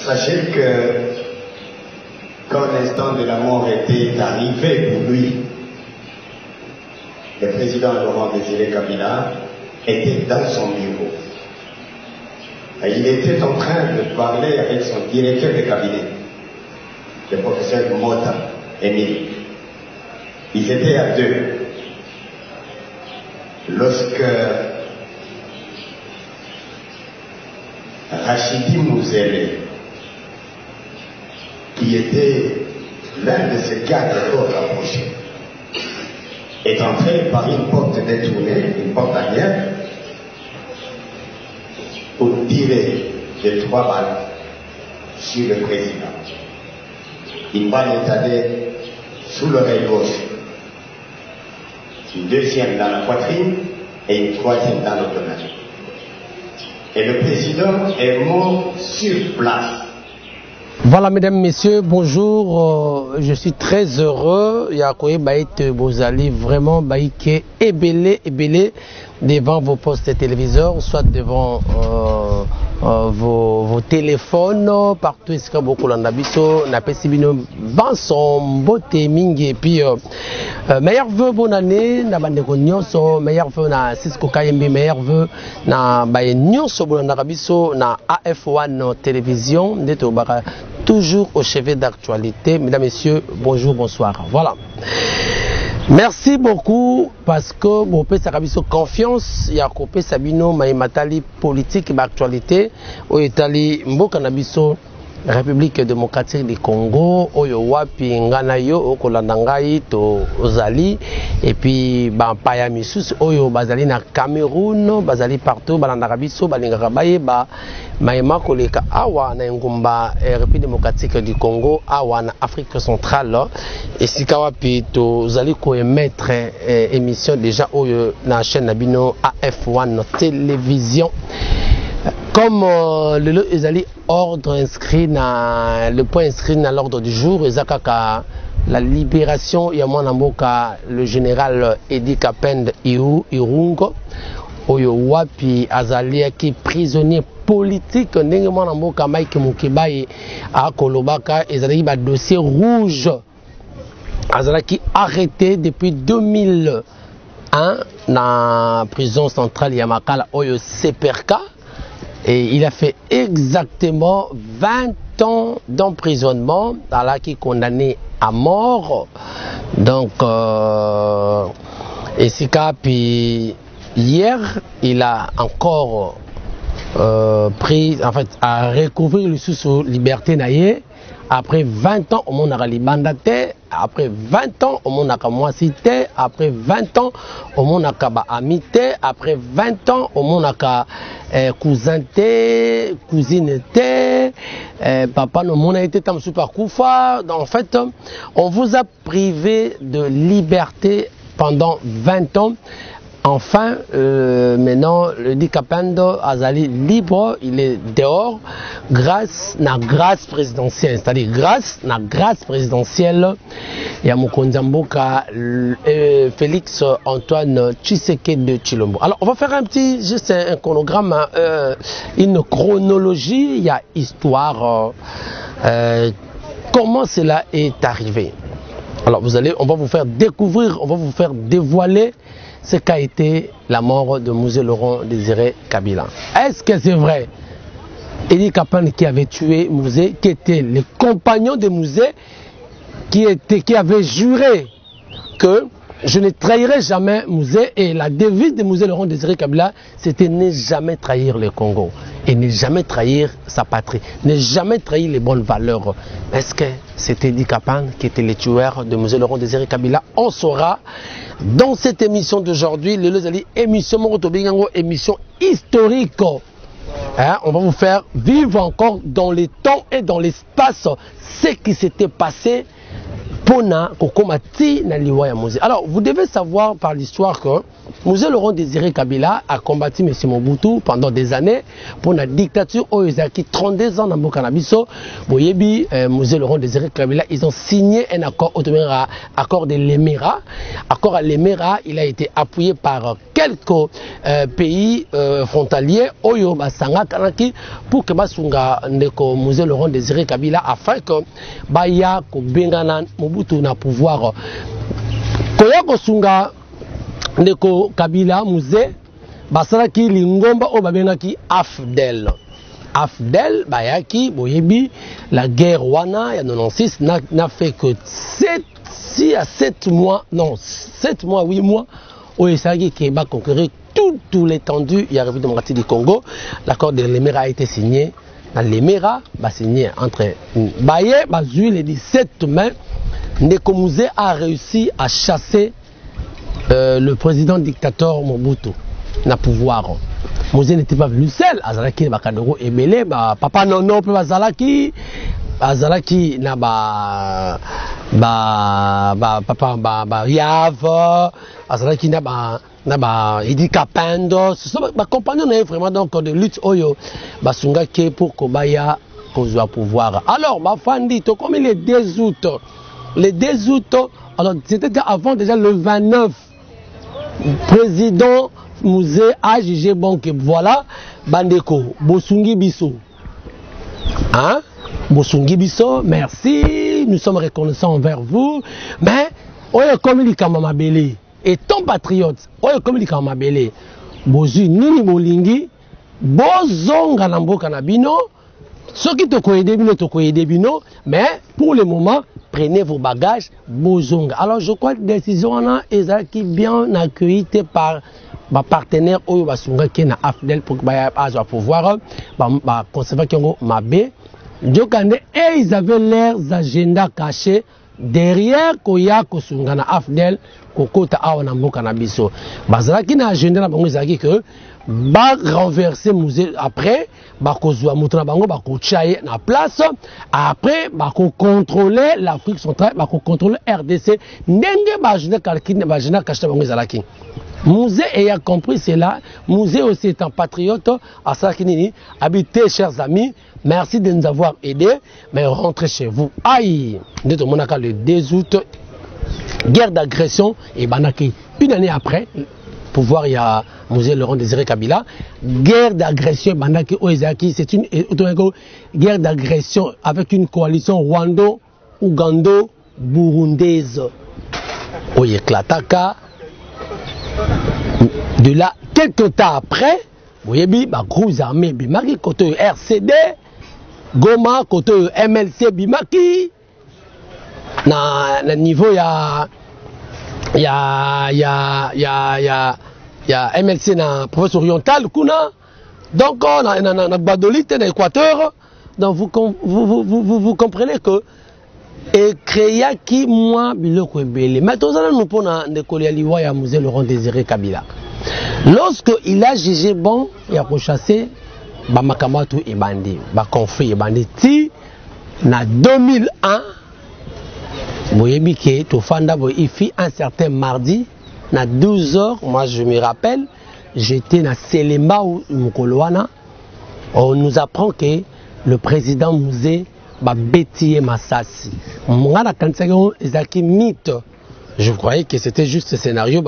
Sachez que quand l'instant de la mort était arrivé pour lui, le président Laurent Désiré Kabila était dans son bureau. Et il était en train de parler avec son directeur de cabinet, le professeur Mota, Émile. Ils étaient à deux. Lorsque Rachidi Mouzele, qui était l'un de ces gardes corps rapprochés, est entré par une porte détournée, une porte arrière, pour tirer de 3 balles sur le président. Une balle est allée sous l'oreille gauche, une deuxième dans la poitrine et une troisième dans l'automate. Et le président est mort sur place. Voilà, mesdames, messieurs, bonjour. Je suis très heureux. Yakoye Baït Bozali, vraiment Baïké ébélé devant vos postes téléviseurs, soit devant vos téléphones, partout ici beaucoup l'andabiso, na pesibino banson beauté mingi et puis meilleur vœu bonne année na bandeko nyonso, meilleur vœu na Cisco Kayembe, meilleur vœu na baye nyonso bonne andabiso na AF1 télévision ndeto baka toujours au chevet d'actualité. Mesdames, messieurs, bonjour, bonsoir. Voilà. Merci beaucoup parce que vous pouvez savoir confiance. Il y a coupé Sabino Maïmatali politique et actualité. Au Italie, Mbokanabiso République démocratique du Congo, Oyo Wapi Nganayo, Okolandangai, to Ozali, et puis Paya Misus, Oyo Bazali na Cameroun, Bazali partout, Balandarabiso, Balingarabaye, Maïma Koleka Awa na Ngumba République démocratique du Congo, Awa na Afrique centrale, et Sikawapi to Ozali ko émettre émission déjà Oyo na chaîne Nabino AF1 télévision. Comme le ordre inscrit le point inscrit dans l'ordre du jour, la libération Yamonamboka, le général Edi Kapende Irungo, Oyo Wapi Azalia qui prisonnier politique, Nengemonamboka Mike Mukibaye à Kolobaka, Ezali ba dossier rouge, Azala qui arrêté depuis 2001 dans la prison centrale Yamakala Oyo Seperka. Et il a fait exactement 20 ans d'emprisonnement, qui est condamné à mort. Donc, et puis hier, il a encore pris, en fait, à recouvrir le sous-liberté naïe. Après 20 ans, au monde a libandate. Après 20 ans, au monde a moissité. Après 20 ans, au monde a amité. Après 20 ans, au monde a cousinté, cousinité. Papa, nous on a été tam super koufa. En fait, on vous a privé de liberté pendant 20 ans. Enfin, maintenant, le dit Kapendo Azali libre, il est dehors grâce à la grâce présidentielle. C'est-à-dire grâce à la grâce présidentielle, il y a Mokonzamboka Félix Antoine Tshisekedi de Tshilombo. Alors, on va faire juste un chronogramme, une chronologie, il y a histoire, comment cela est arrivé. Alors, on va vous faire découvrir, on va vous faire dévoiler ce qu'a été la mort de Mouzé Laurent Désiré Kabila. Est-ce que c'est vrai? Edi Kapende qui avait tué Mouzé, qui était le compagnon de Mouzé, qui avait juré que je ne trahirai jamais Mouzé, et la devise de Mouzé Laurent Désiré Kabila, c'était ne jamais trahir le Congo et ne jamais trahir sa patrie, ne jamais trahir les bonnes valeurs. Est-ce que c'était Edi Kapende qui était le tueur de Mouzé Laurent Désiré Kabila? On saura dans cette émission d'aujourd'hui, émission historique. Hein, on va vous faire vivre encore dans les temps et dans l'espace ce qui s'était passé Pona Kokomati na liwa ya Mouzé. Alors, vous devez savoir par l'histoire que Mouzé Laurent Désiré Kabila a combattu M. Mobutu pendant des années pour la dictature Oyezaki, 32 ans dans le Canabiso. Boyebi, Mouzé Laurent Désiré Kabila, ils ont signé un accord, accord de l'Émirat. Accord à l'Émirat, il a été appuyé par quelques pays frontaliers, Oyo, Basanga, Kanaki, pour que Basunga, Mouzé Laurent Désiré Kabila, afin que Baya, Bengana, Mobutu na pouvoir koya kosunga ndeko Kabila Mouzé basalaki lingomba o babengaki AFDEL bayaki boyebi la guerre wana ya 96 n'a fait que 7 mois 8 mois où il qui va conquérir tout l'étendue et arrivé démocratique du Congo. L'accord de l'Émirat a été signé dans l'Émirat, signé entre Baye Bazui le 17 mai. Ndeko Mouzé a réussi à chasser le président dictateur Mobutu na pouvoir. Mouzé n'était pas venu seul. Azalaki Bakadoro et Belé, papa non peut Azalaki na papa Yav, Azalaki na Idi Kapendo. Ce sont ma compagnons vraiment donc de lutte oyo basunga ke pour Kobaya kozwa pouvoir. Alors ma fandi to comme les 2 août. Le 2 août, alors c'était avant déjà le 29, président Mouzé a jugé bon que voilà, Bandeko, Bosungi Bisso. Hein? Bosungi Bisso, merci, nous sommes reconnaissants envers vous, mais, oye comme il est belé, et ton patriote, oye comme il est belé, Bozu Nini Bolingi, Bozonga Nambo Kanabino, ceux qui te connaissent bino, mais pour le moment, prenez vos bagages, bozonga. Alors je crois que la décision est bien accueillie par ma partenaire Oyobasunga qui est na AFDEL pour pouvoir conserver Mabé. Et ils avaient leurs agendas cachés derrière Koya Kosunga na AFDEL Kokota Awana Mboka na biso. Bazalaki na agenda na bango ezalaki que ba renverser Mouzé après ba kozwa mutu na bango ba kochaye na place après ba ko contrôler l'Afrique centrale ba ko contrôler RDC ndenge ba agenda kalkine ba agenda kacheta bango ezalaki. Mouzé ayant compris cela, Mouzé aussi est un patriote à Sakinini. Habitez, chers amis, merci de nous avoir aidés, mais rentrez chez vous. Aïe, le 2 août, guerre d'agression, et Banaki, une année après, pouvoir, il y a Mouzé Laurent Désiré Kabila, guerre d'agression, Banaki Oezaki, c'est une guerre d'agression avec une coalition rwando-ougando-burundaise. Oye Klataka. De là, quelques temps après, vous voyez, groupes armés, Bimaki, côté RCD, Goma, côté MLC, Bimaki, na niveau ya MLC na province orientale, kuna, donc na Badolite, na Équateur, donc vous comprenez que et créa qui moi biloko ebele maintenant nous pona ndekoli aliwa ya Mouzé Laurent Désiré Kabila lorsque il a jugé bon ya chasser ba makamatu et bandi ba conflit et bandi ti na 2001 boyebi ke to fanda bo ifi un certain mardi na 12h moi je me rappelle j'étais na Selemba ou Mukoloana on nous apprend que le président Mouzé Bétier Massassi. Je croyais que c'était juste ce scénario.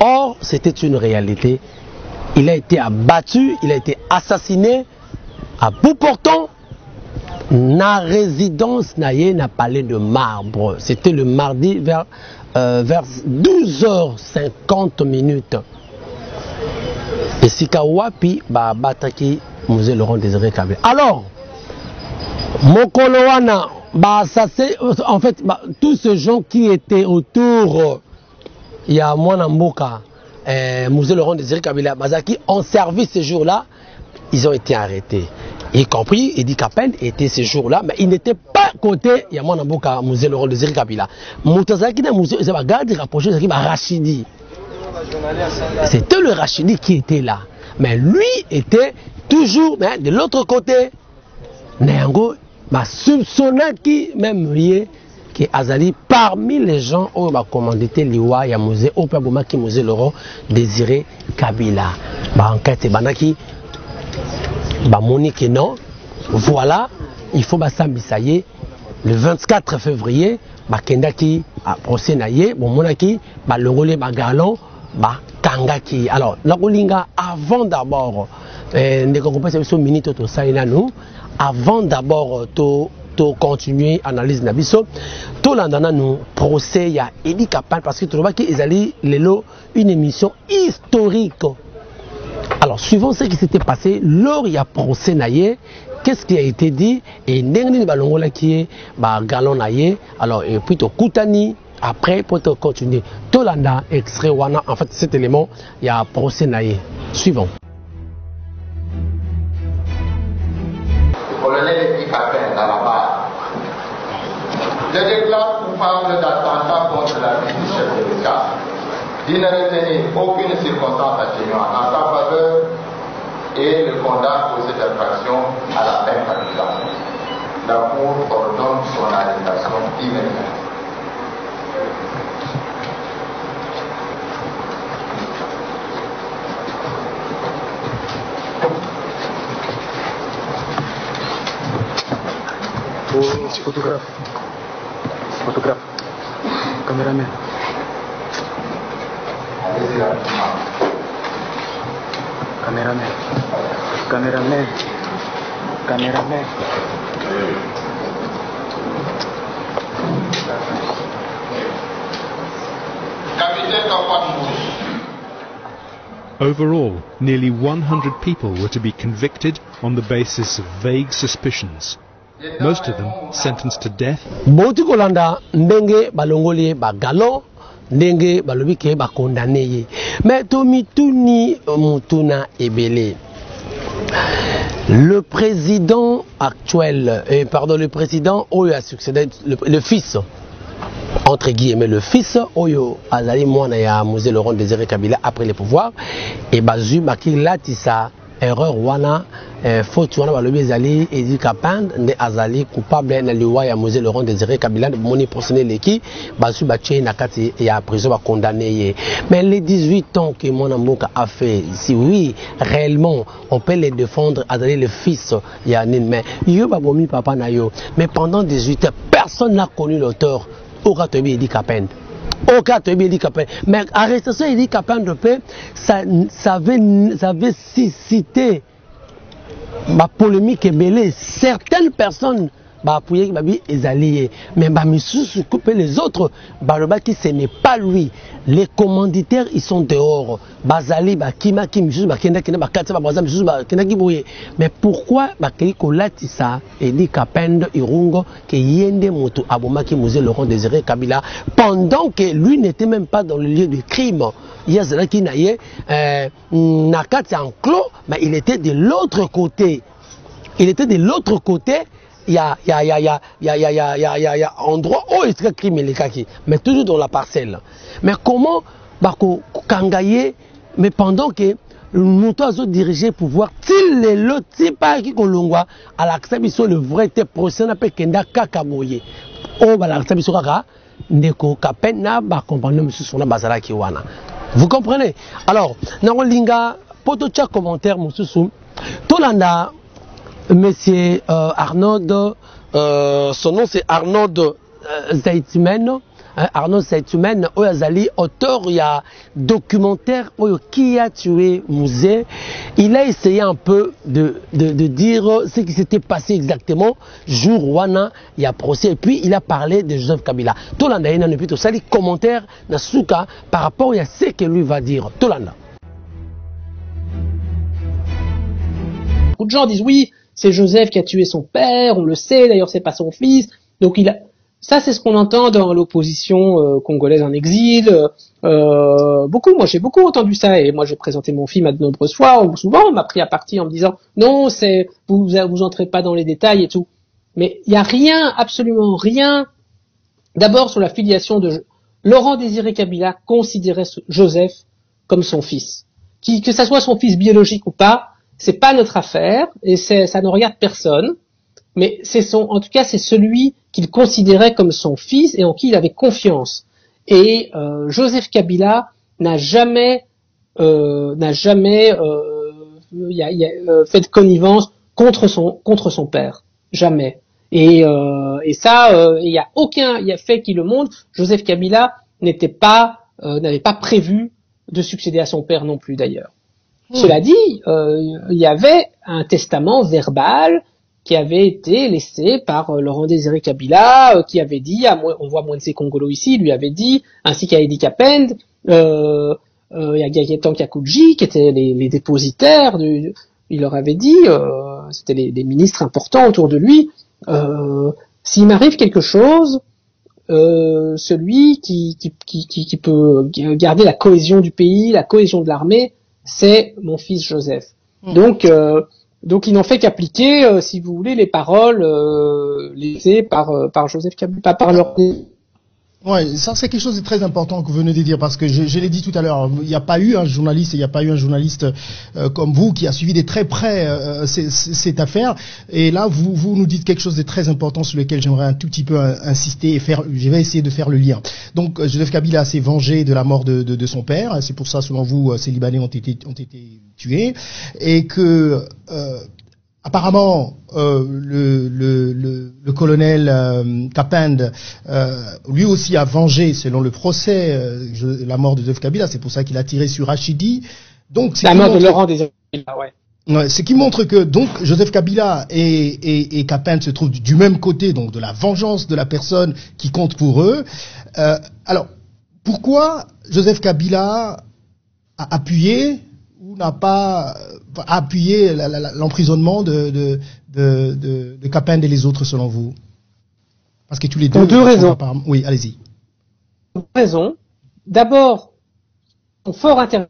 Or, c'était une réalité. Il a été abattu, il a été assassiné à bout portant. Na résidence naïe n'a palais de marbre. C'était le mardi vers 12h50. Et Sikawapi Bataki Mouzé Laurent Désiré Kabila. Alors, Mokolowana, en fait, tous ces gens qui étaient autour, il y a Mwanamboka, Mouzé Laurent Désiré Kabila, qui ont servi ce jour-là, ils ont été arrêtés. Y compris, Idi Kapen était ce jour-là, mais il n'était pas côté, il y a Mwanamboka, Mouzé Laurent Désiré Kabila. Moutazaki na Mouzé, c'est garde rapproché, c'est Rachidi. C'était le Rachidi qui était là. Mais lui était toujours mais de l'autre côté. Néango, bah soupçonnaki même lié que azali parmi les gens où bah commandité liwa ya musée au paboma qui musée Laurent Désiré Kabila bah enquête banaki bah monique non voilà il faut bah sambisaye le 24 février bah kendaki à procès naie bon monaki bah longolé bah galon bah tangaki alors la kolinga avant d'abord ndeko kopesa biso minute to saina nous avant d'abord to continuer analyse na biso to landana nous procès ya Edi Kapane parce que tu vois qu'ils allaient lelo une émission historique. Alors suivant ce qui s'était passé lors il y a procès naie qu'est-ce qui a été dit et ndengni balongola qui est ba galon naie alors et puis to kutani après pour te continuer to landa extrait wana en fait cet élément il y a procès naie suivant. Colonel Edi Kapane dans la barre. Je déclare coupable d'attentat contre la vie du chef de l'État, d'y ne retenir aucune circonstance atténuante en sa faveur et le condamne pour cette infraction à la peine capitale. La Cour ordonne son arrestation immédiate. Photographe, caméraman. Caméraman. Overall, nearly 100 people were to be convicted on the basis of vague suspicions. Most of them sentenced to death. Boti kolanda ndenge balongoli ba galon ndenge balobi ke ba condamné ye. Mais tomituni mutuna ebele. Le président actuel le président Oyo a succédé le fils entre guillemets le fils Oyo azali mwana ya musée Laurent Désiré Kabila après le pouvoir et bazu maki latisa erreur wana faute wana balobi ezali Edi Kapane nde azali coupable na liwa ya musée Laurent Désiré Kabila moni procédé leki basu bache na kati ya prison ba condamné ye. Mais les 18 ans que mon amoka a fait si oui réellement on peut les défendre azali le fils ya nin mais yo babomi papa na yo mais pendant 18 ans personne n'a connu l'auteur au Edi Kapane. Au cas de Edi Kapane. Mais arrestation Edi Kapane de paix, ça avait suscité ma polémique et belée. Certaines personnes appuyé les alliés, mais les autres, qui ce n'est pas lui. Les commanditaires ils sont dehors. Bazali, Kima, mais pourquoi ça Edi Kapane Irungo que Yende Moto Abomaki Musée Laurent Désiré Kabila pendant que lui n'était même pas dans le lieu du crime. Yazaki Naye Nakati en clos, mais il était de l'autre côté. Il était de l'autre côté. Il y a endroit où il serait criminel, mais toujours dans la parcelle. Mais comment Kangaye, mais pendant que nous avons dirigé le pouvoir, s'il est le type qui kolongwa à l'acceptation le vrai procès n'a pas kenda kakaboye. Oh l'acceptation kaka ndeko kapena ba comprendre monsieur sona bazala ki wana. Vous comprenez? Alors, na linga poto cha commentaire monsieur sou. Tolanda Monsieur Arnaud, son nom c'est Arnaud Zaitumen. Arnaud Zaitumen, auteur il y a documentaire qui a tué musée. Il a essayé un peu de dire ce qui s'était passé exactement jour wana il y a procès et puis il a parlé de Joseph Kabila. Tolanda ina plutôt sali commentaire na souka par rapport à ce que lui va dire. Tolanda. Beaucoup de gens disent oui. C'est Joseph qui a tué son père, on le sait, d'ailleurs c'est pas son fils. Donc ça c'est ce qu'on entend dans l'opposition congolaise en exil. Moi j'ai beaucoup entendu ça et moi j'ai présenté mon film à de nombreuses fois. Souvent on m'a pris à partie en me disant non, vous entrez pas dans les détails et tout. Mais il y a rien, absolument rien. D'abord sur la filiation de Laurent Désiré Kabila considérait Joseph comme son fils, que ça soit son fils biologique ou pas. C'est pas notre affaire et ça ne regarde personne. mais en tout cas, c'est celui qu'il considérait comme son fils et en qui il avait confiance. Et Joseph Kabila n'a jamais fait de connivence contre son père, jamais. Et ça, il y a aucun fait qui le montre. Joseph Kabila n'avait pas prévu de succéder à son père non plus d'ailleurs. Cela dit, il y avait un testament verbal qui avait été laissé par Laurent Désiré Kabila, qui avait dit, on voit Mwenzé Kongolo ici, lui avait dit, ainsi qu'à Edi Kapend, il y a Gayetan Kakouji, qui étaient les dépositaires, il leur avait dit, c'était les ministres importants autour de lui, s'il m'arrive quelque chose, celui qui peut garder la cohésion du pays, la cohésion de l'armée, c'est mon fils Joseph. Donc il n'en fait qu'appliquer, si vous voulez, les paroles laissées par Joseph Kabila, pas par leur. Ouais, ça c'est quelque chose de très important que vous venez de dire, parce que je l'ai dit tout à l'heure, il n'y a pas eu un journaliste comme vous qui a suivi de très près cette affaire, et là vous nous dites quelque chose de très important sur lequel j'aimerais un tout petit peu insister et je vais essayer de faire le lien. Donc Joseph Kabila s'est vengé de la mort de son père, c'est pour ça selon vous ces Libanais ont été tués, et que apparemment, le colonel Kapend, lui aussi a vengé, selon le procès, la mort de Joseph Kabila. C'est pour ça qu'il a tiré sur Rachidi. Donc, la mort de Laurent Désiré Kabila, ouais. Ouais, ce qui montre que donc Joseph Kabila et Kapend se trouvent du même côté, donc de la vengeance de la personne qui compte pour eux. Alors, pourquoi Joseph Kabila a appuyé ou n'a pas appuyé l'emprisonnement de Kapend et les autres, selon vous? Parce que tous les deux... Pour deux raisons. Oui, allez-y. Deux raisons. D'abord, son fort intérêt.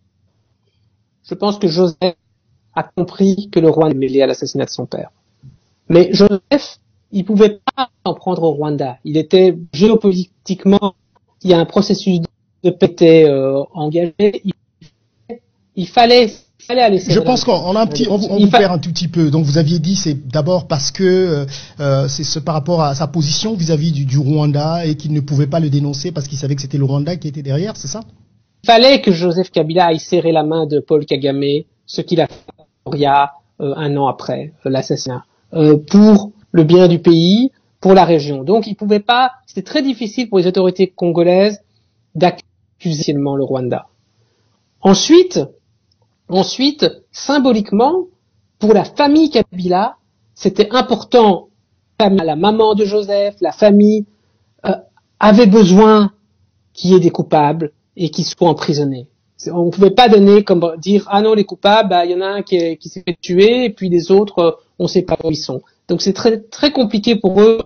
Je pense que Joseph a compris que le roi est mêlé à l'assassinat de son père. Mais Joseph, il pouvait pas en prendre au Rwanda. Il était géopolitiquement, il y a un processus de paix était engagé. Il fallait aller. Je pense qu'on vous perd un tout petit peu. Donc vous aviez dit c'est d'abord parce que c'est par rapport à sa position vis-à-vis du Rwanda et qu'il ne pouvait pas le dénoncer parce qu'il savait que c'était le Rwanda qui était derrière, c'est ça? Il fallait que Joseph Kabila aille serrer la main de Paul Kagame, ce qu'il a fait il y a un an après l'assassinat, pour le bien du pays, pour la région. Donc il pouvait pas. C'était très difficile pour les autorités congolaises d'accuser le Rwanda. Ensuite, symboliquement, pour la famille Kabila, c'était important. La maman de Joseph, la famille, avait besoin qu'il y ait des coupables et qu'ils soient emprisonnés. On ne pouvait pas dire ah non, les coupables, il y en a un qui s'est fait tuer et puis les autres, on ne sait pas où ils sont. Donc c'est très très compliqué pour eux,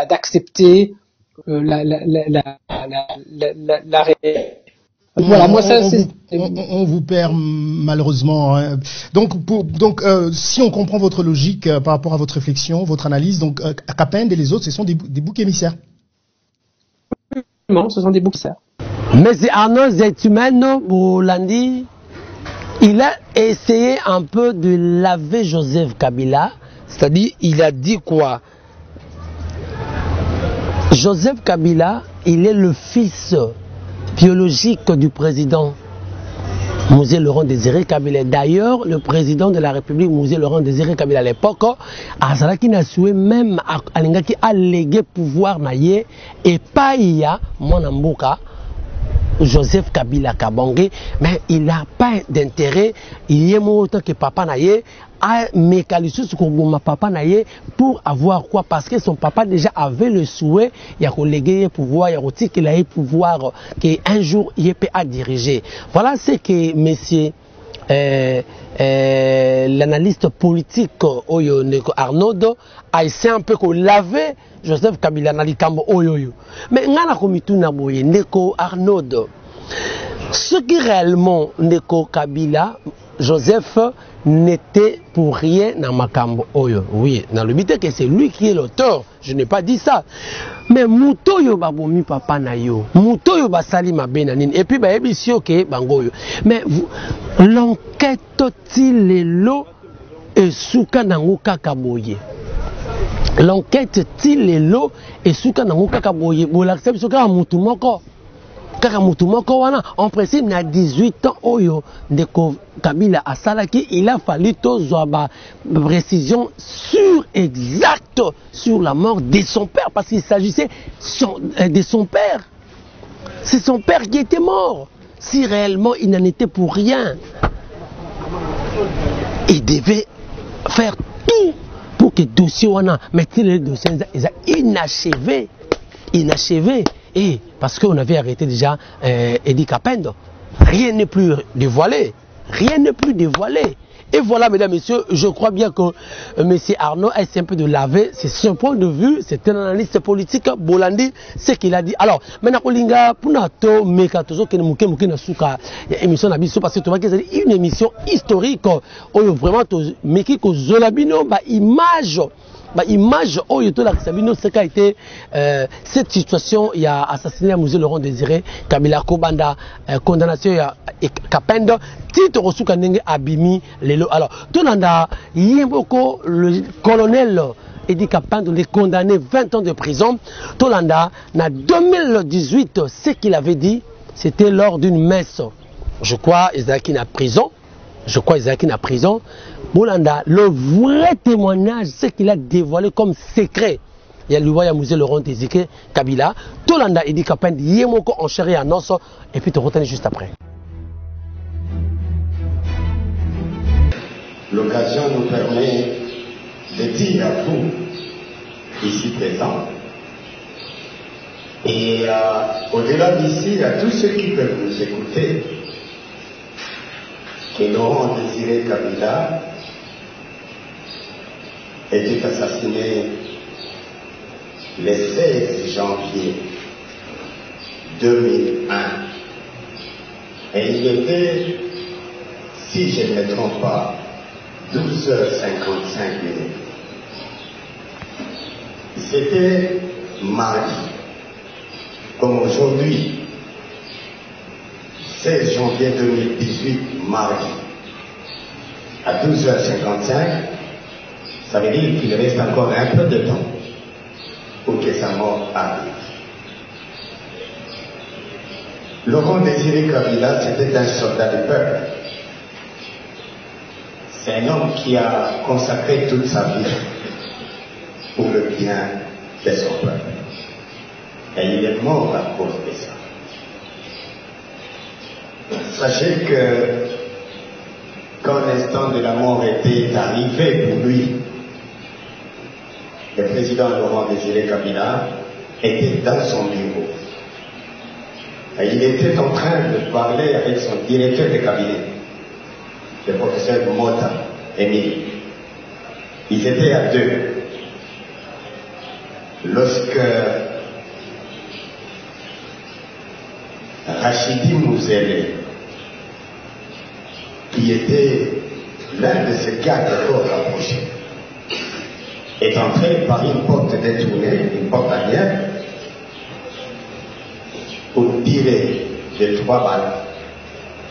d'accepter la réalité. Voilà, moi ça c'est. On vous perd malheureusement. Hein. Donc si on comprend votre logique par rapport à votre réflexion, votre analyse, donc Kapend et les autres, ce sont des boucs émissaires. Non, ce sont des boucs émissaires. Mais c'est Arnaud Zetumano Boulandi, il a essayé un peu de laver Joseph Kabila, c'est-à-dire il a dit quoi? Joseph Kabila, il est le fils biologique du président Mouzé Laurent Désiré Kabila. D'ailleurs, le président de la République, Mouzé Laurent Désiré Kabila, à l'époque, Azalaki n'a souhaité même Alingaki allégué pouvoir naïe et pas il y a mon ambuka Joseph Kabila Kabangé, mais il n'a pas d'intérêt, il y a autant que papa naïe à mécaniser ce que papa naïe pour avoir quoi, parce que son papa déjà avait le souhait, il y a légué pouvoir, il y a aussi qu'il ait pouvoir, qu'un jour il peut à diriger. Voilà ce que monsieur l'analyste politique Arnaud a essayé un peu de laver Joseph Kabila na likambo oyoyo. Mais ngana komituna boye ndeko Arnaud. Ce qui réellement ndeko Kabila Joseph n'était pour rien dans Makambo Oyo. Oui, dans le but que c'est lui qui est l'auteur. Je n'ai pas dit ça. Mais Moutoyo babomi papa na yo. Moutoyo basali mabenanine. Et puis ba ebisio ke bangoyo. Mais l'enquête tilelo et souka nango kakaboye. L'enquête til lelo et souka nango kakaboye. Bo l'accepte souka mutumoko. Kaka mutumoko wana en principe na 18 ans oyo ndeko Kabila asalaki, il a fallu tozwa ba précision sûre exacte sur la mort de son père parce qu'il s'agissait de son père. C'est son père qui était mort. Si réellement il n'en était pour rien, il devait faire tout pour que le dossier wana, mais le dossier est inachevé. Et parce qu'on avait arrêté déjà Edi Kapendo, rien n'est plus dévoilé. Rien n'est plus dévoilé. Et voilà, mesdames, messieurs, je crois bien que M. Arnaud essaie un peu de laver. C'est son point de vue, c'est un analyste politique, Bolandi, ce qu'il a dit. Alors, maintenant, Olinga, pour nous, Mekatozo, qui nous a souka émission Nabiso, parce que tu vois que c'est une émission historique, où vraiment, Meki Kozolabino, image. Image ce qu'a été cette situation, il y a assassiné à Musée Laurent Désiré Kabila Kobanda, condamnation et Kapendo titre Rosuka Nenge Abimi Lelo. Alors Tonanda Yemboko, le colonel Edi Kapendo les condamné 20 ans de prison. Tolanda na 2018 ce qu'il avait dit, c'était lors d'une messe, je crois Ezaki na prison. Bolanda, le vrai témoignage, c'est qu'il a dévoilé comme secret. Il y a le musée Laurent Désiré Kabila. Tolanda Edi Kapendo, Yemoko en chair et en os. Et puis te retenir juste après. L'occasion nous permet de dire à vous, ici présents, et au-delà d'ici, à tous ceux qui peuvent nous écouter, que Laurent Désiré Kabila était assassiné le 16 janvier 2001. Et il était, si je ne me trompe pas, 12h55 minutes. C'était mardi, comme aujourd'hui. 16 janvier 2018, mardi, à 12h55, ça veut dire qu'il reste encore un peu de temps pour que sa mort arrive. Laurent Désiré Kabila, c'était un soldat du peuple. C'est un homme qui a consacré toute sa vie pour le bien de son peuple. Et il est mort à cause de ça. Sachez que quand l'instant de la mort était arrivé pour lui, le président Laurent Désiré Kabila était dans son bureau. Et il était en train de parler avec son directeur de cabinet, le professeur Mota, Émile. Ils étaient à deux. Lorsque Rachidi Mouzele, qui était l'un de ses gardes corps rapprochés, est entré par une porte détournée, une porte arrière, pour tirer de 3 balles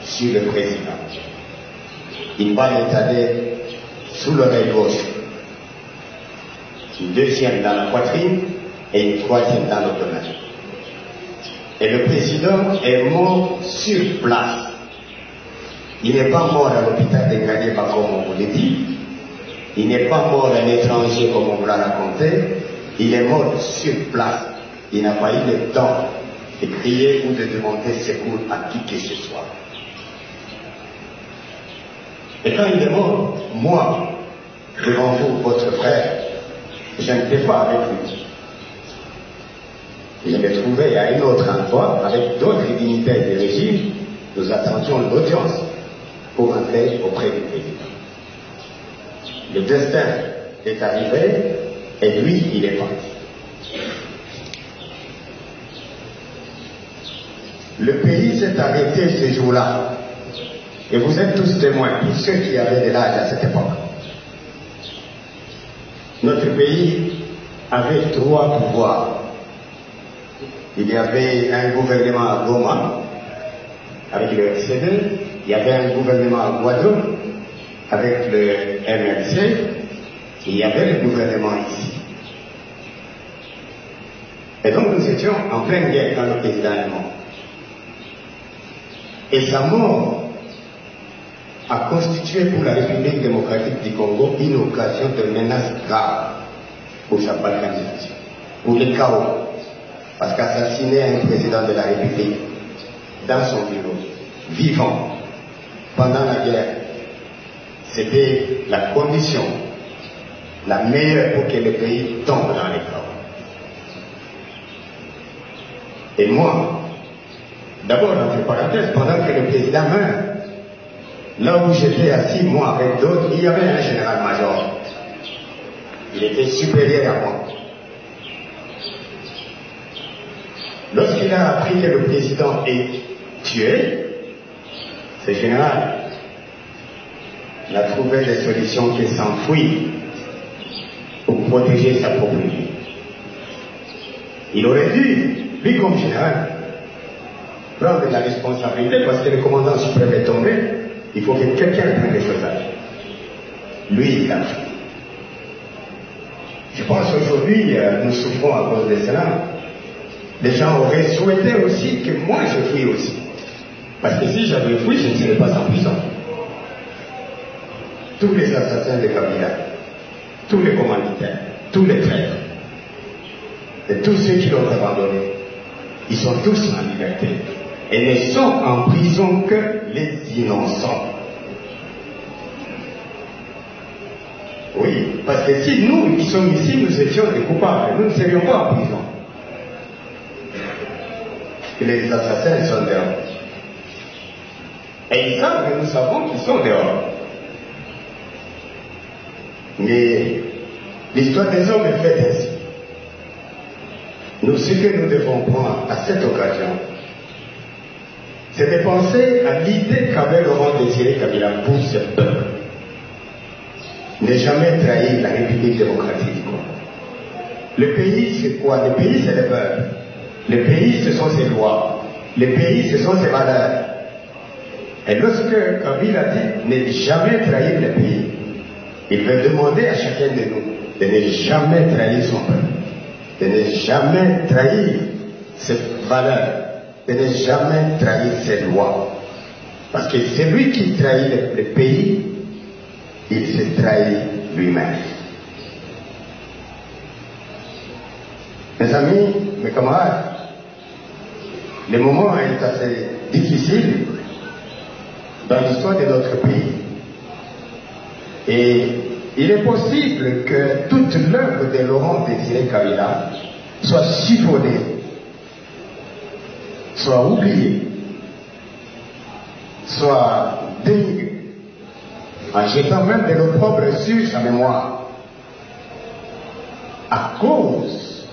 sur le président. Une balle est allée sous l'oreille gauche, une deuxième dans la poitrine et une troisième dans l'abdomen. Et le président est mort sur place. Il n'est pas mort à l'hôpital de Nganyeba comme on vous l'a dit. Il n'est pas mort un étranger comme on vous l'a raconté. Il est mort sur place. Il n'a pas eu le temps de crier ou de demander secours à qui que ce soit. Et quand il est mort, moi, devant vous, votre frère, je n'étais pas avec lui. Je me trouvais à un autre endroit avec d'autres dignitaires du régime. Nous attendions l'audience pour entrer auprès du président. Le destin est arrivé et lui, il est parti. Le pays s'est arrêté ce jour-là. Et vous êtes tous témoins, tous ceux qui avaient de l'âge à cette époque. Notre pays avait 3 pouvoirs. Il y avait un gouvernement à Goma, avec le RCD, il y avait un gouvernement à Guadeloupe, avec le MRC, il y avait le gouvernement ici. Et donc nous étions en pleine guerre quand le président est mort. Et sa mort a constitué pour la République démocratique du Congo une occasion de menace grave pour sa balkanisation, pour le chaos. Parce qu'assassiner un président de la République dans son bureau, vivant, pendant la guerre, c'était la condition la meilleure pour que le pays tombe dans les chaos. Et moi, d'abord, entre parenthèses, pendant que le président meurt, là où j'étais assis, moi avec d'autres, il y avait un général-major. Il était supérieur à moi. Lorsqu'il a appris que le président est tué, ce général n'a trouvé des solutions que s'enfuir pour protéger sa propre vie. Il aurait dû, lui comme général, prendre la responsabilité parce que le commandant suprême est tombé, il faut que quelqu'un prenne les choses à lui. Lui, il a fait. Je pense qu'aujourd'hui, nous souffrons à cause de cela. Les gens auraient souhaité aussi que moi je fuis aussi. Parce que si j'avais fui, je ne serais pas en prison. Tous les assassins de Kabila, tous les commanditaires, tous les traîtres, et tous ceux qui l'ont abandonné, ils sont tous en liberté. Et ne sont en prison que les innocents. Oui, parce que si nous qui sommes ici, nous étions des coupables, nous ne serions pas en prison. Et les assassins sont dehors. Et ils savent que nous savons qu'ils sont dehors. Mais l'histoire des hommes est faite ainsi. Nous, ce que nous devons prendre à cette occasion, c'est de penser à l'idée qu'avait Laurent Désiré Kabila pour ce peuple. Ne jamais trahir la République démocratique. Le pays, c'est quoi? Le pays, c'est le peuple. Le pays, ce sont ses lois. Le pays, ce sont ses valeurs. Et lorsque Kabila dit ne jamais trahir le pays, il veut demander à chacun de nous de ne jamais trahir son peuple, de ne jamais trahir ses valeurs, de ne jamais trahir ses lois. Parce que c'est lui qui trahit le pays, il se trahit lui-même. Mes amis, mes camarades, le moment est assez difficile dans l'histoire de notre pays. Et il est possible que toute l'œuvre de Laurent Désiré Kabila soit chiffonnée, soit oubliée, soit dénigrée, en jetant même de l'opprobre sur sa mémoire, à cause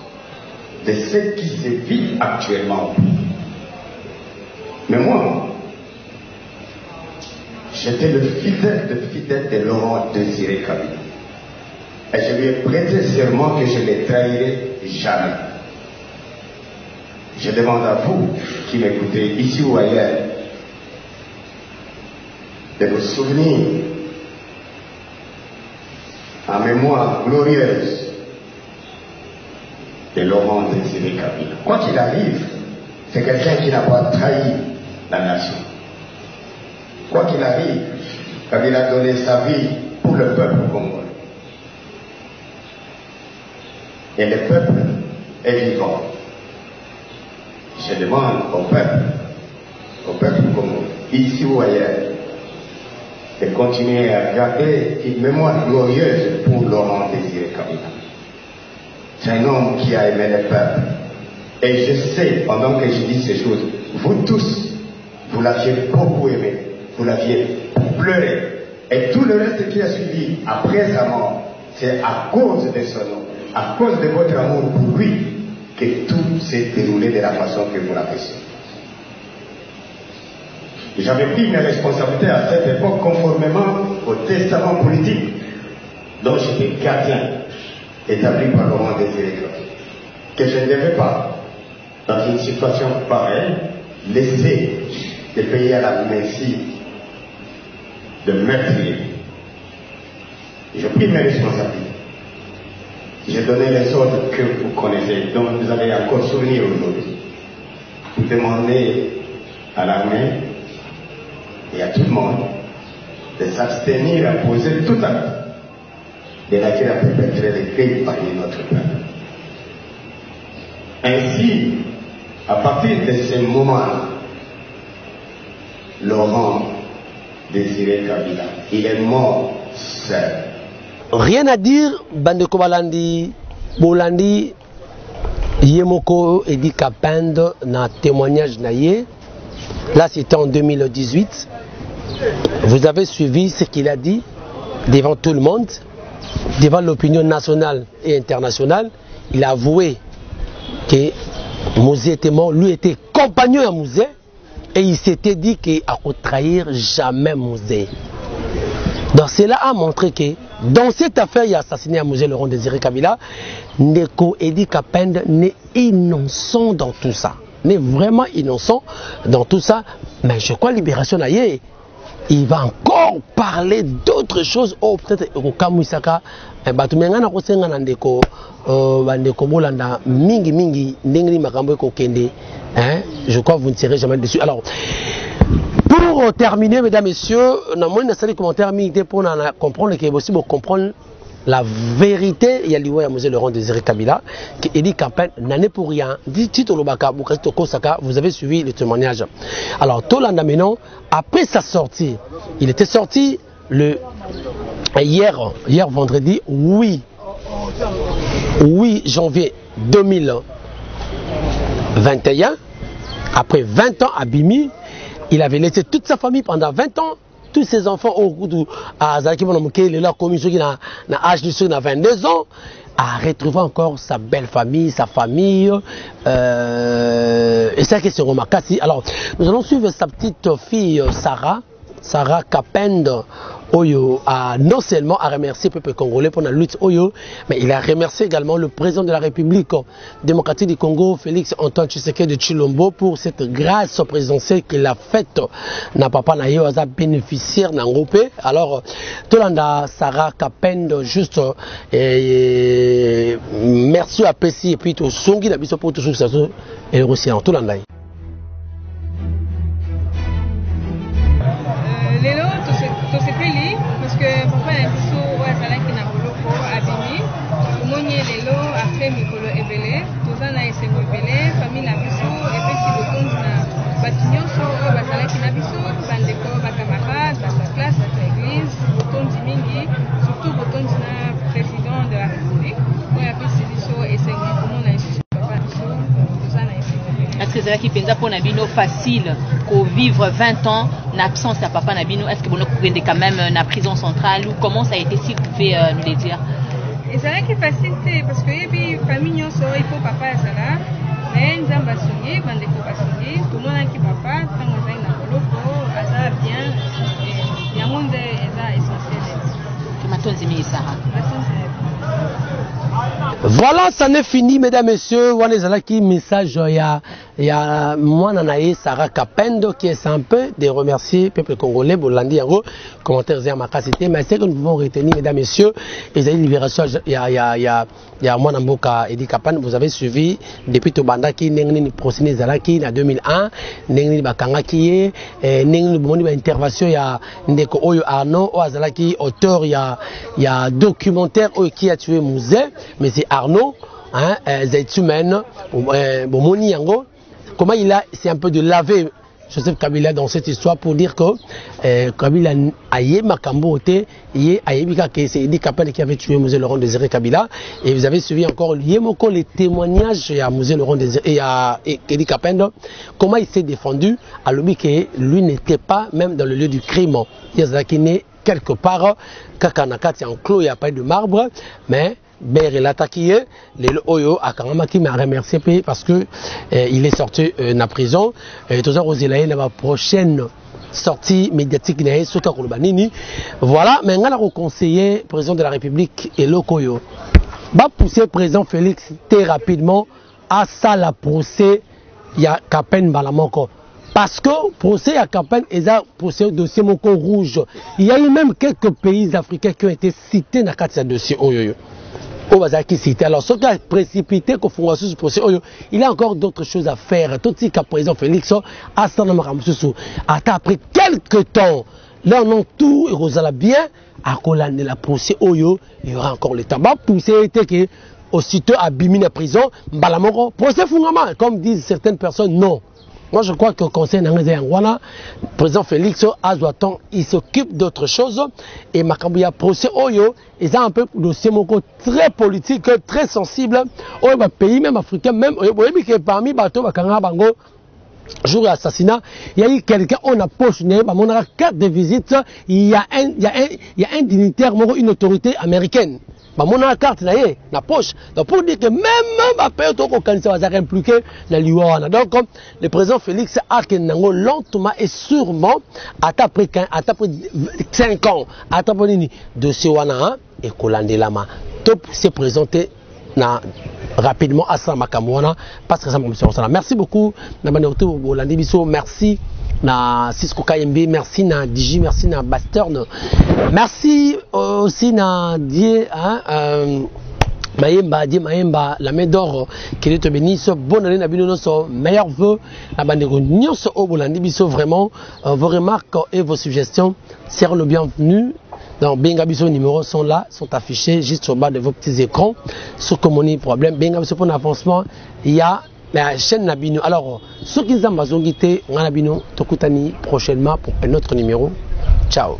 de ce qui se vit actuellement. Mais moi, j'étais le fidèle de Laurent Désiré Kabila. Et je lui ai prêté serment que je ne les trahirai jamais. Je demande à vous qui m'écoutez, ici ou ailleurs, de vous souvenir en mémoire glorieuse de Laurent Désiré Kabila. Quoi qu'il arrive, c'est quelqu'un qui n'a pas trahi la nation. Quoi qu'il arrive, Kabila a donné sa vie pour le peuple congolais. Et le peuple est vivant. Je demande au peuple congolais, ici ou ailleurs, de continuer à garder une mémoire glorieuse pour Laurent Désiré Kabila. C'est un homme qui a aimé le peuple. Et je sais, pendant que je dis ces choses, vous tous, vous l'aviez beaucoup aimé. Vous l'aviez pleuré. Et tout le reste qui a suivi après sa mort, c'est à cause de son nom, à cause de votre amour pour lui, que tout s'est déroulé de la façon que vous l'avez su. J'avais pris mes responsabilités à cette époque conformément au testament politique dont j'étais gardien, établi par Laurent Désiré Kabila, que je ne devais pas, dans une situation pareille, laisser le pays à la merci de meurtriers J'ai pris mes responsabilités. J'ai donné les ordres que vous connaissez, dont vous allez encore souvenir aujourd'hui. Vous demandez à l'armée et à tout le monde de s'abstenir à poser tout acte de laquelle a perpétré les crimes parmi notre peuple. Ainsi, à partir de ce moment-là, Laurent Désiré Kabila, il est mort seul. Rien à dire, Bandeko Balandi, Bolandi, Yemoko Edi Kapende, na témoignage naïe. Là, c'était en 2018. Vous avez suivi ce qu'il a dit devant tout le monde, devant l'opinion nationale et internationale. Il a avoué que Mouzé était mort, lui était compagnon à Mouzé, et il s'était dit qu'il ne trahir jamais Mouzé. Donc cela a montré que dans cette affaire, il a assassiné à Mouzé Laurent Désiré Kabila. Ndeko Edi Kapende n'est innocent dans tout ça. N'est vraiment innocent dans tout ça. Mais je crois Libération Naye, il va encore parler d'autres choses. Oh, peut-être au Kamusaka, Batumengana Kosenga Ndeko, Bandeko Bolanda, Mingi, Nengri Makambo Kokende. Je crois que vous ne serez jamais dessus. Alors, pour terminer, mesdames, messieurs, on a moins de commentaires pour comprendre qu'il est possible de comprendre la vérité. Il y a l'Ivoire Mouzé Laurent Désiré Kabila qui Edi Kapende n'en est pour rien. Dit Tito Lobaka, Boukasito Kosaka, vous avez suivi le témoignage. Alors, Tolanda Menon, après sa sortie, il était sorti hier vendredi 8 janvier 2021, après 20 ans à Bimi. Il avait laissé toute sa famille pendant 20 ans, tous ses enfants au bout de Azaki Monomuke, leur commission qui a âge de 22 ans, a retrouvé encore sa belle famille, sa famille. Et c'est qui se remarque. Alors, nous allons suivre sa petite fille Sarah Kapende. Oyo a non seulement à remercier le peuple congolais pour la lutte Oyo, mais il a remercié également le président de la République démocratique du Congo, Félix Antoine Tshisekedi de Tshilombo, pour cette grâce présidentielle qu'il a faite. N'a pas naïo à bénéficiaire d'un groupe. Alors, Tolanda Sarah Kapende, juste merci à Pessi et puis tout Songi la biso pour tout ça et le Russie en Tolanda. Parce que papa a dit que qui n'a pas abîmé. Au moins, les lots après Mikolo Ebele, tout ça n'a essayé Ebele, famille n'a biso, et puis si vous comptez na bâtiment sur Basala qui n'a biso, bandeko, bacamarade, la classe, l'église, bouton Dimingi, surtout bouton na président de la République. Oui, après c'est biso et c'est comment on a essayé papa biso, tout ça n'a essayé. Est-ce que c'est là qui pense pour Nabino facile pour vivre 20 ans d'absence à papa Nabino? Est-ce que vous avez quand même la prison centrale ou comment ça a été si vous pouvez nous le dire? Et c'est là qui est facile parce que les familles il faut papa à ça là, mais nous avons basonné, bandeko basonné, tout le monde qui papa, quand on a une boloko, ça bien, il y a un monde essentiel. Voilà, ça n'est fini, mesdames, messieurs. Voilà les message. Il y a moi, Nanaï, Sarah Kapende, qui est un peu de remercier le peuple congolais, Bolandi, en gros, commentaires et ma capacité. Mais c'est que nous pouvons retenir, mesdames, messieurs, les libérations. Il y a moi, Namboka, Edi Kapende, vous avez suivi depuis Tobanda qui n'est ni procédé Zalaki en 2001, n'est ni Bakanga qui est, n'est ni bon intervention. Il y a Ndeko Oyo Arnaud, Oazalaki, auteur, il y a documentaire qui a tué Mouzé, mais c'est Arnaud, hein, Zaitoumen, Bomoni Yango. Comment il a, c'est un peu de laver Joseph Kabila dans cette histoire pour dire que Kabila aïe Makambo ote, c'est Edi Kapende qui avait tué Mouzé Laurent Désiré Kabila. Et vous avez suivi encore les témoignages à Mouzé Laurent Désiré et à Edi Kapende, comment il s'est défendu, à l'objet que lui n'était pas même dans le lieu du crime. Il y a qui n'est quelque part, Kakanakati en clos, il n'y a pas de marbre, mais Berelata qui est, les Oyo à Karama qui m'a remercié parce que il est sorti de la prison. Et tout ça, la prochaine sortie médiatique, voilà, mais on a conseiller président de la République et le Koyo. Va pousser le président Félix très rapidement à ça la procès, il y a Kapende Balamoko. parce que procès à campagne et ça procès dossier Moko rouge. Il y a eu même quelques pays africains qui ont été cités dans ce dossier. Alors, ce qui a précipité qu'on fasse ce procès, il y a encore d'autres choses à faire. Tout ce qu'a président Félix a après quelques temps, là on a tout et Rosala bien à collaner la procès il y aura encore le temps. Pousser était que aussitôt abîmé la prison, balamoko procès fondamental comme disent certaines personnes non. Moi je crois que le conseil le président Félix Azoaton il s'occupe d'autre chose et Makambouya procès Oyo et ça un peu dossier très politique, très sensible au pays même africain même parmi bateau bakanga bango jour d'assassinat, il y a eu quelqu'un, on a poche, on a carte de visite, il y a un dignitaire, une autorité américaine. On a la carte, la poche. Donc pour dire que même quand ça va impliqué dans l'Iwana. Donc le président Félix a lentement et sûrement, après 5 ans, après de ce Wana et Kolande Lama, top s'est présenté rapidement à Samakamouana parce que ça m'a merci beaucoup merci na Cisco KMB, merci na Digi, merci na Bastern, merci aussi na Die Maemba, la main d'or qui est bénisse, bonne année Nabino, meilleurs vœux, la bande de au Bolandi Bisso, vraiment, vos remarques et vos suggestions seront le bienvenu. Donc, Bengabiso numéros sont là, sont affichés juste au bas de vos petits écrans. Sur Comoni problème, Bengabiso pour l'avancement, il y a la chaîne Nabino. Alors, ceux qui ont besoin de Nabino, Tokutani prochainement pour un autre numéro. Ciao.